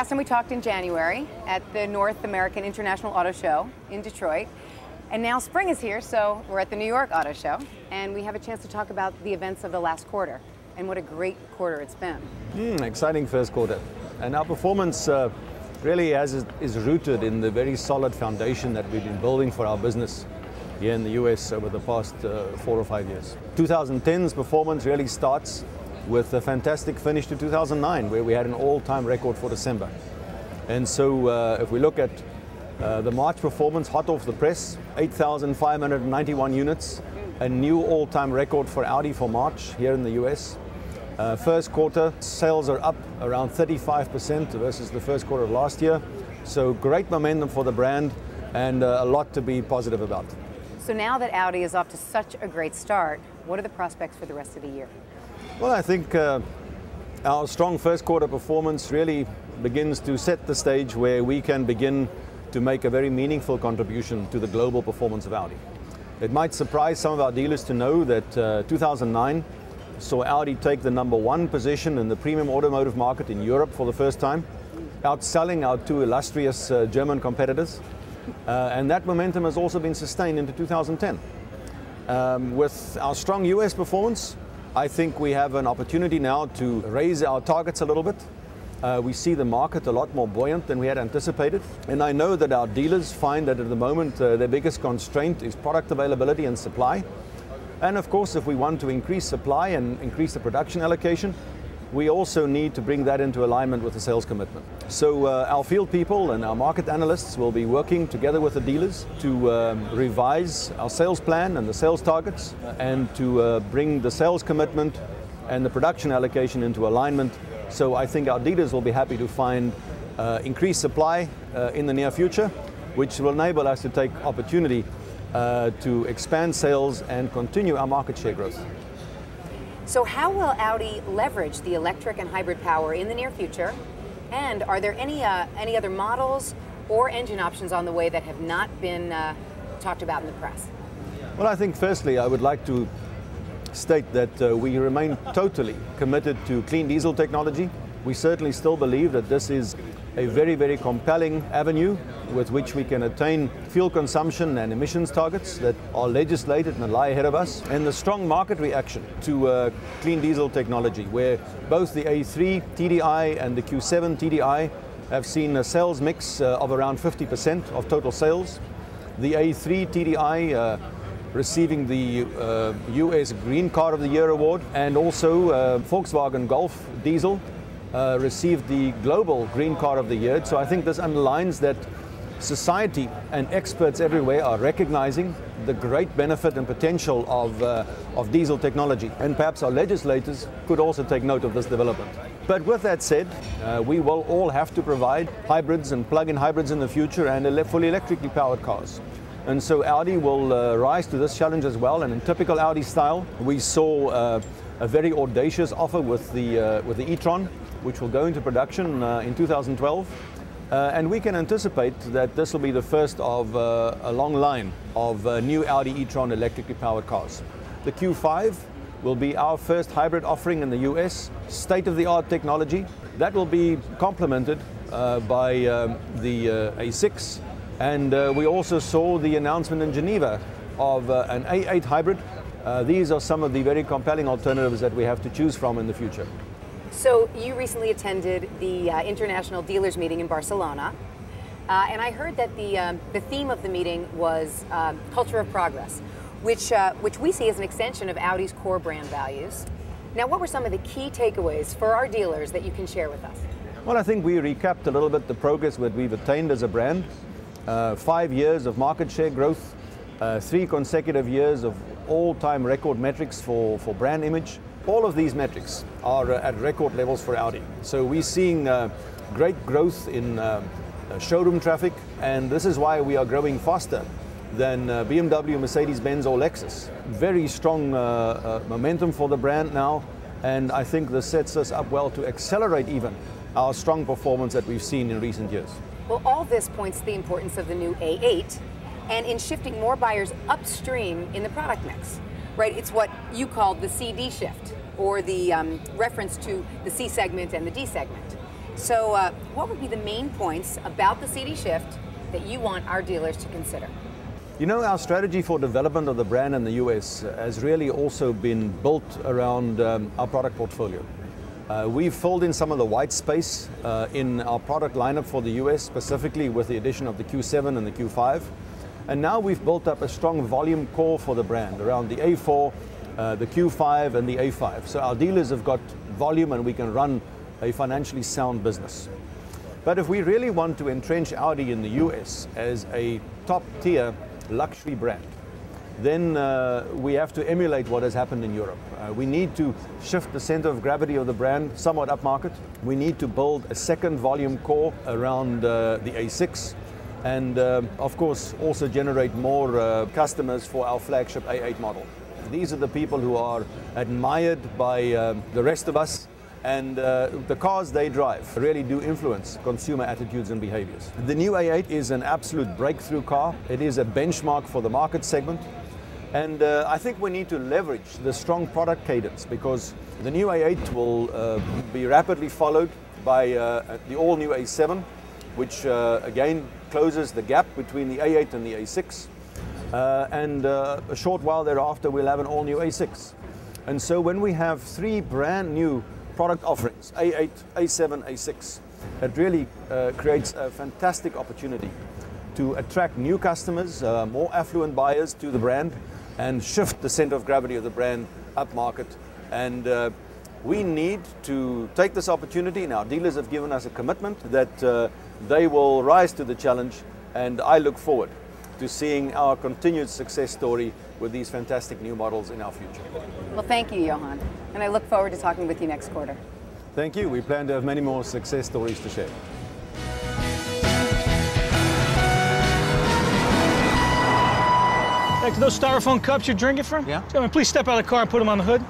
last time we talked in January at the North American International Auto Show in Detroit. And now spring is here, so we're at the New York Auto Show, and we have a chance to talk about the events of the last quarter and what a great quarter it's been. Exciting first quarter. And our performance really is rooted in the very solid foundation that we've been building for our business here in the US over the past 4 or 5 years. 2010's performance really starts with a fantastic finish to 2009, where we had an all-time record for December. And so if we look at the March performance, hot off the press, 8,591 units, a new all-time record for Audi for March here in the US. First quarter sales are up around 35% versus the first quarter of last year. So great momentum for the brand and a lot to be positive about. So now that Audi is off to such a great start, what are the prospects for the rest of the year? Well, I think our strong first quarter performance really begins to set the stage where we can begin to make a very meaningful contribution to the global performance of Audi. It might surprise some of our dealers to know that 2009 saw Audi take the #1 position in the premium automotive market in Europe for the first time, outselling our two illustrious German competitors. And that momentum has also been sustained into 2010. With our strong US performance, I think we have an opportunity now to raise our targets a little bit. We see the market a lot more buoyant than we had anticipated. And I know that our dealers find that at the moment their biggest constraint is product availability and supply. And of course, if we want to increase supply and increase the production allocation, we also need to bring that into alignment with the sales commitment. So our field people and our market analysts will be working together with the dealers to revise our sales plan and the sales targets and to bring the sales commitment and the production allocation into alignment. So I think our dealers will be happy to find increased supply in the near future, which will enable us to take opportunity to expand sales and continue our market share growth. So how will Audi leverage the electric and hybrid power in the near future? And are there any other models or engine options on the way that have not been talked about in the press? Well, I think firstly I would like to state that we remain totally committed to clean diesel technology. We certainly still believe that this is a very, very compelling avenue with which we can attain fuel consumption and emissions targets that are legislated and lie ahead of us. And the strong market reaction to clean diesel technology, where both the A3 TDI and the Q7 TDI have seen a sales mix of around 50% of total sales. The A3 TDI receiving the US Green Car of the Year award, and also Volkswagen Golf Diesel received the Global Green Car of the Year. So I think this underlines that society and experts everywhere are recognizing the great benefit and potential of diesel technology. And perhaps our legislators could also take note of this development. But with that said, we will all have to provide hybrids and plug-in hybrids in the future and fully electrically powered cars. And so Audi will rise to this challenge as well. And in typical Audi style, we saw a very audacious offer with the e-tron, which will go into production in 2012. And we can anticipate that this will be the first of a long line of new Audi e-tron electrically powered cars. The Q5 will be our first hybrid offering in the US, state-of-the-art technology. That will be complemented by the A6. And we also saw the announcement in Geneva of an A8 hybrid. These are some of the very compelling alternatives that we have to choose from in the future. So you recently attended the International Dealers Meeting in Barcelona, and I heard that the theme of the meeting was culture of progress, which we see as an extension of Audi's core brand values. Now, what were some of the key takeaways for our dealers that you can share with us? Well, I think we recapped a little bit the progress that we've attained as a brand. 5 years of market share growth, 3 consecutive years of all-time record metrics for brand image. All of these metrics are at record levels for Audi. So we're seeing great growth in showroom traffic, and this is why we are growing faster than BMW, Mercedes-Benz or Lexus. Very strong momentum for the brand now, and I think this sets us up well to accelerate even our strong performance that we've seen in recent years. Well, all this points to the importance of the new A8 and in shifting more buyers upstream in the product mix, right? It's what you called the CD shift, or the reference to the C segment and the D segment. So what would be the main points about the CD shift that you want our dealers to consider? You know, our strategy for development of the brand in the US has really also been built around our product portfolio. We've filled in some of the white space in our product lineup for the US, specifically with the addition of the Q7 and the Q5. And now we've built up a strong volume core for the brand around the A4, the Q5 and the A5. So our dealers have got volume and we can run a financially sound business. But if we really want to entrench Audi in the US as a top-tier luxury brand, then we have to emulate what has happened in Europe. We need to shift the center of gravity of the brand somewhat upmarket. We need to build a second volume core around the A6 and of course also generate more customers for our flagship A8 model. These are the people who are admired by the rest of us, and the cars they drive really do influence consumer attitudes and behaviors. The new A8 is an absolute breakthrough car. It is a benchmark for the market segment. And I think we need to leverage the strong product cadence, because the new A8 will be rapidly followed by the all-new A7, which again closes the gap between the A8 and the A6. And a short while thereafter we'll have an all-new A6. And so when we have three brand new product offerings, A8, A7, A6, it really creates a fantastic opportunity to attract new customers, more affluent buyers to the brand, and shift the center of gravity of the brand upmarket. And we need to take this opportunity, and our dealers have given us a commitment that they will rise to the challenge, and I look forward to seeing our continued success story with these fantastic new models in our future. Well, thank you, Johan, and I look forward to talking with you next quarter. Thank you. We plan to have many more success stories to share. Like those styrofoam cups you're drinking from? Yeah. Gentlemen, please step out of the car and put them on the hood.